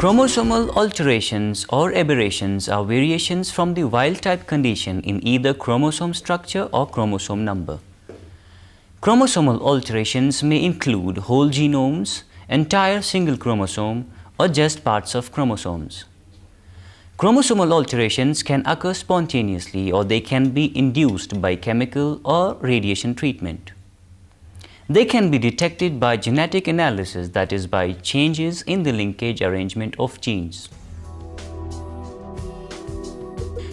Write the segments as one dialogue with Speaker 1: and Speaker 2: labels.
Speaker 1: Chromosomal alterations or aberrations are variations from the wild-type condition in either chromosome structure or chromosome number. Chromosomal alterations may include whole genomes, entire single chromosome, or just parts of chromosomes. Chromosomal alterations can occur spontaneously or they can be induced by chemical or radiation treatment. They can be detected by genetic analysis, that is, by changes in the linkage arrangement of genes.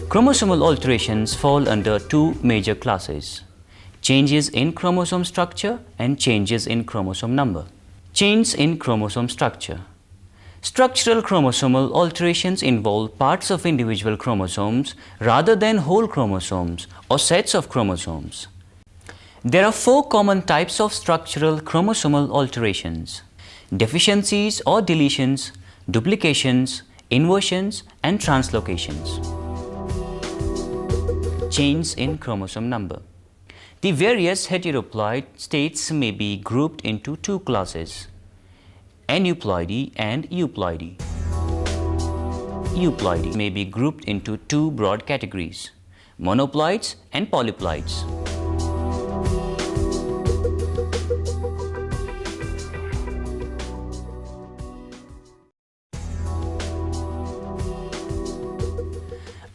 Speaker 1: Chromosomal alterations fall under two major classes: changes in chromosome structure and changes in chromosome number. Changes in chromosome structure. Structural chromosomal alterations involve parts of individual chromosomes rather than whole chromosomes or sets of chromosomes. There are four common types of structural chromosomal alterations: deficiencies or deletions, duplications, inversions, and translocations. Changes in chromosome number. The various heteroploid states may be grouped into two classes: aneuploidy and euploidy. Euploidy may be grouped into two broad categories: monoploids and polyploids.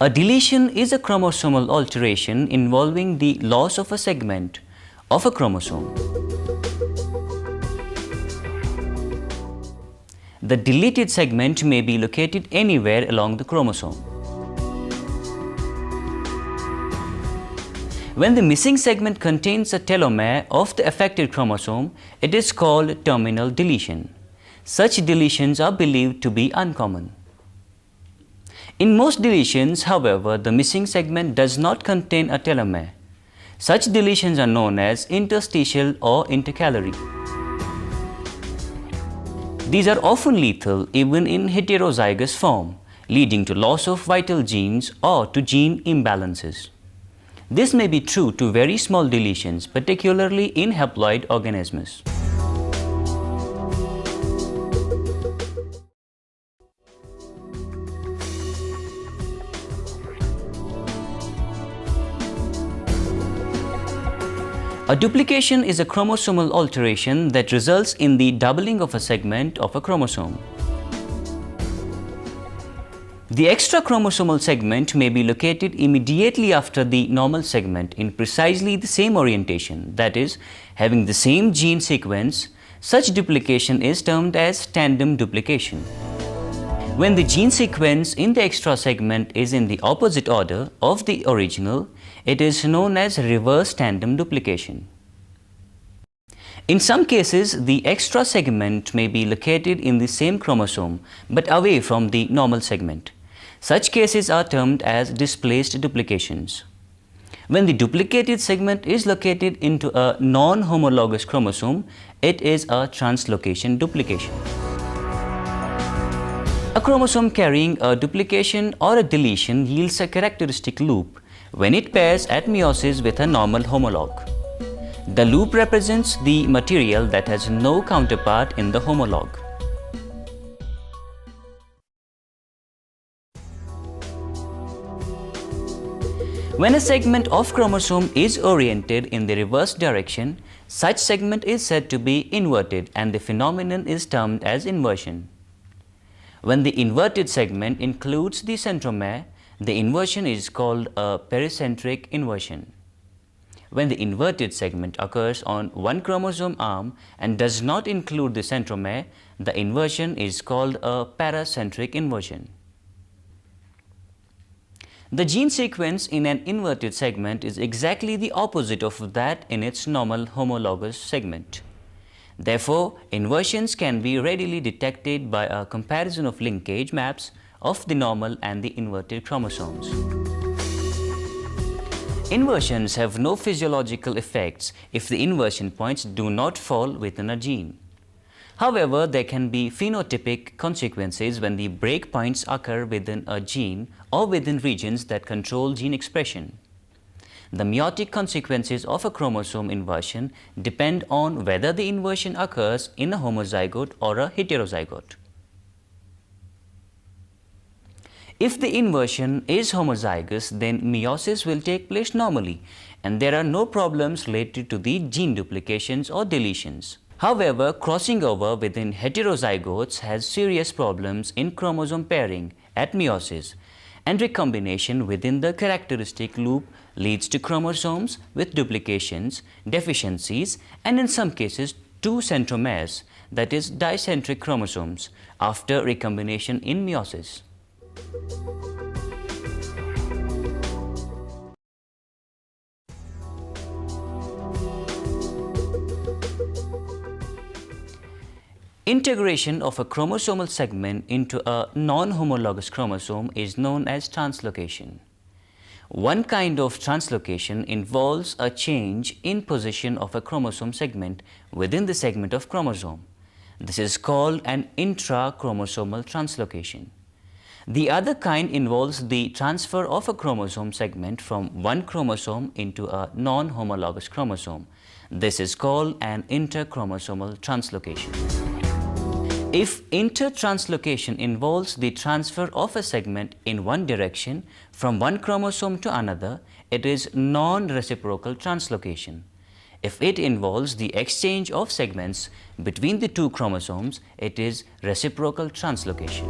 Speaker 1: A deletion is a chromosomal alteration involving the loss of a segment of a chromosome. The deleted segment may be located anywhere along the chromosome. When the missing segment contains a telomere of the affected chromosome, it is called terminal deletion. Such deletions are believed to be uncommon. In most deletions, however, the missing segment does not contain a telomere. Such deletions are known as interstitial or intercalary. These are often lethal even in heterozygous form, leading to loss of vital genes or to gene imbalances. This may be true to very small deletions, particularly in haploid organisms. A duplication is a chromosomal alteration that results in the doubling of a segment of a chromosome. The extra chromosomal segment may be located immediately after the normal segment in precisely the same orientation, that is, having the same gene sequence. Such duplication is termed as tandem duplication. When the gene sequence in the extra segment is in the opposite order of the original, it is known as reverse tandem duplication. In some cases, the extra segment may be located in the same chromosome but away from the normal segment. Such cases are termed as displaced duplications. When the duplicated segment is located into a non-homologous chromosome, it is a translocation duplication. A chromosome carrying a duplication or a deletion yields a characteristic loop when it pairs at meiosis with a normal homologue. The loop represents the material that has no counterpart in the homologue. When a segment of chromosome is oriented in the reverse direction, such segment is said to be inverted, and the phenomenon is termed as inversion. When the inverted segment includes the centromere, the inversion is called a pericentric inversion. When the inverted segment occurs on one chromosome arm and does not include the centromere, the inversion is called a paracentric inversion. The gene sequence in an inverted segment is exactly the opposite of that in its normal homologous segment. Therefore, inversions can be readily detected by a comparison of linkage maps of the normal and the inverted chromosomes. Inversions have no physiological effects if the inversion points do not fall within a gene. However, there can be phenotypic consequences when the breakpoints occur within a gene or within regions that control gene expression. The meiotic consequences of a chromosome inversion depend on whether the inversion occurs in a homozygote or a heterozygote. If the inversion is homozygous, then meiosis will take place normally and there are no problems related to the gene duplications or deletions. However, crossing over within heterozygotes has serious problems in chromosome pairing at meiosis, and recombination within the characteristic loop leads to chromosomes with duplications, deficiencies, and in some cases two centromeres, that is dicentric chromosomes, after recombination in meiosis. Integration of a chromosomal segment into a non-homologous chromosome is known as translocation. One kind of translocation involves a change in position of a chromosome segment within the segment of chromosome. This is called an intrachromosomal translocation. The other kind involves the transfer of a chromosome segment from one chromosome into a non-homologous chromosome. This is called an interchromosomal translocation. If intertranslocation involves the transfer of a segment in one direction from one chromosome to another, it is non-reciprocal translocation. If it involves the exchange of segments between the two chromosomes, it is reciprocal translocation.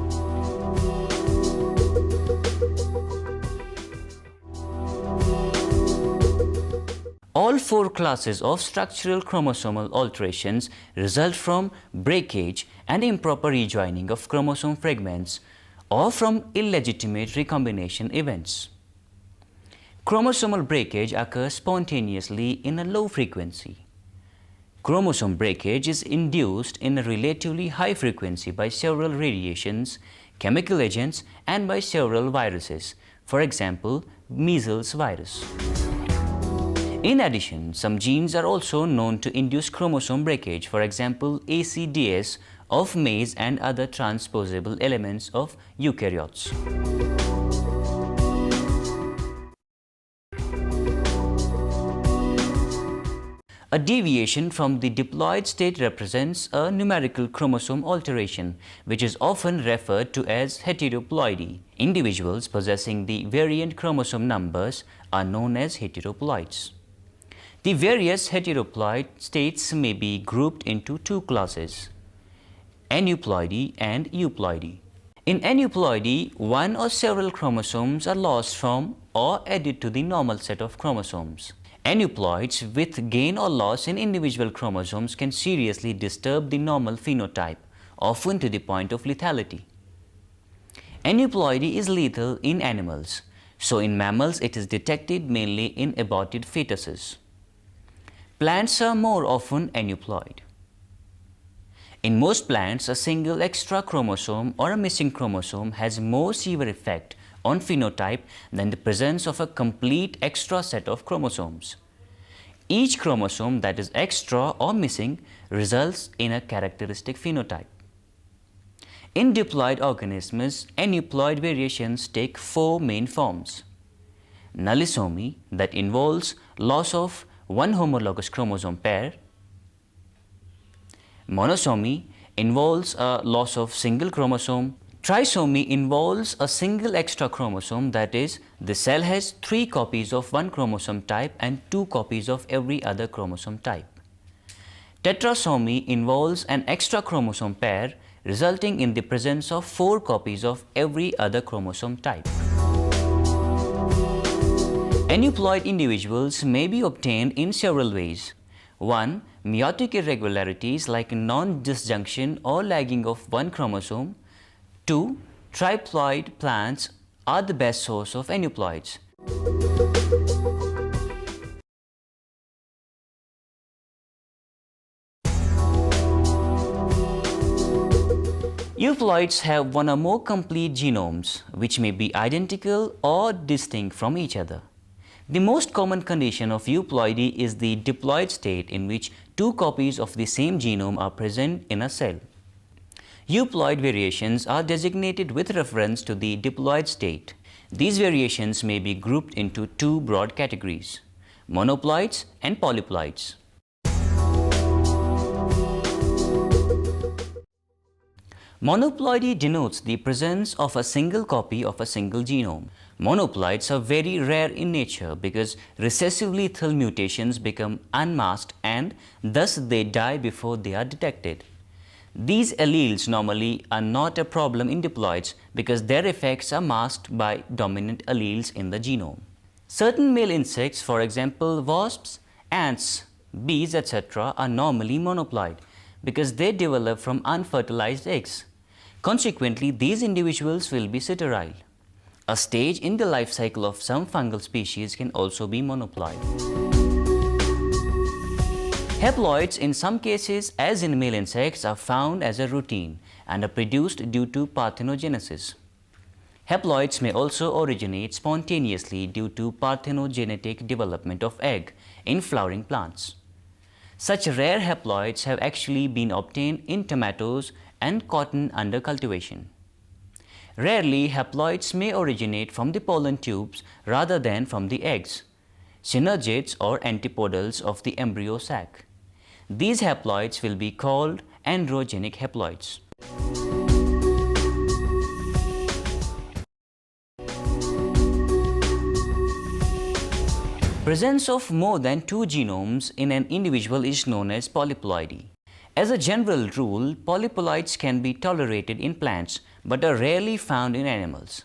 Speaker 1: All four classes of structural chromosomal alterations result from breakage and improper rejoining of chromosome fragments or from illegitimate recombination events. Chromosomal breakage occurs spontaneously in a low frequency. Chromosome breakage is induced in a relatively high frequency by several radiations, chemical agents, and by several viruses, for example, measles virus. In addition, some genes are also known to induce chromosome breakage, for example, ACDS of maize and other transposable elements of eukaryotes. A deviation from the diploid state represents a numerical chromosome alteration, which is often referred to as heteroploidy. Individuals possessing the variant chromosome numbers are known as heteroploids. The various heteroploid states may be grouped into two classes, aneuploidy and euploidy. In aneuploidy, one or several chromosomes are lost from or added to the normal set of chromosomes. Aneuploids with gain or loss in individual chromosomes can seriously disturb the normal phenotype, often to the point of lethality. Aneuploidy is lethal in animals, so in mammals it is detected mainly in aborted fetuses. Plants are more often aneuploid. In most plants, a single extra chromosome or a missing chromosome has more severe effect on phenotype than the presence of a complete extra set of chromosomes. Each chromosome that is extra or missing results in a characteristic phenotype. In diploid organisms, aneuploid variations take four main forms. Nullisomy, that involves loss of one homologous chromosome pair. Monosomy involves a loss of single chromosome. Trisomy involves a single extra chromosome, that is, the cell has 3 copies of one chromosome type and 2 copies of every other chromosome type. Tetrasomy involves an extra chromosome pair resulting in the presence of 4 copies of every other chromosome type. Aneuploid individuals may be obtained in several ways. 1. Meiotic irregularities like non-disjunction or lagging of one chromosome. 2. Triploid plants are the best source of aneuploids. Euploids have one or more complete genomes, which may be identical or distinct from each other. The most common condition of euploidy is the diploid state, in which 2 copies of the same genome are present in a cell. Euploid variations are designated with reference to the diploid state. These variations may be grouped into 2 broad categories, monoploids and polyploids. Monoploidy denotes the presence of a single copy of a single genome. Monoploids are very rare in nature because recessive lethal mutations become unmasked and thus they die before they are detected. These alleles normally are not a problem in diploids because their effects are masked by dominant alleles in the genome. Certain male insects, for example wasps, ants, bees, etc., are normally monoploid because they develop from unfertilized eggs. Consequently, these individuals will be sterile. A stage in the life cycle of some fungal species can also be monoploid. Haploids in some cases, as in male insects, are found as a routine and are produced due to parthenogenesis. Haploids may also originate spontaneously due to parthenogenetic development of egg in flowering plants. Such rare haploids have actually been obtained in tomatoes and cotton under cultivation. Rarely, haploids may originate from the pollen tubes rather than from the eggs, synergids or antipodals of the embryo sac. These haploids will be called androgenic haploids. Presence of more than two genomes in an individual is known as polyploidy. As a general rule, polyploids can be tolerated in plants but are rarely found in animals.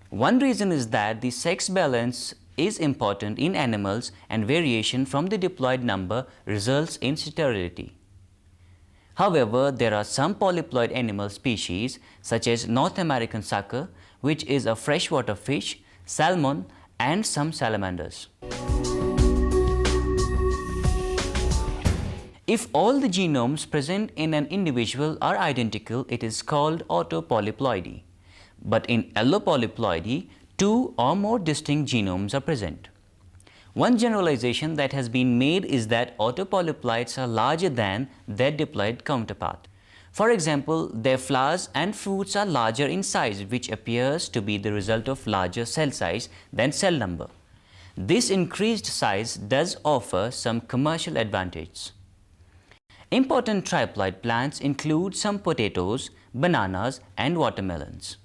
Speaker 1: One reason is that the sex balance is important in animals and variation from the diploid number results in sterility. However, there are some polyploid animal species such as North American sucker, which is a freshwater fish, salmon, and some salamanders. If all the genomes present in an individual are identical, it is called autopolyploidy. But in allopolyploidy, two or more distinct genomes are present. One generalization that has been made is that autopolyploids are larger than their diploid counterpart. For example, their flowers and fruits are larger in size, which appears to be the result of larger cell size than cell number. This increased size does offer some commercial advantages. Important triploid plants include some potatoes, bananas, and watermelons.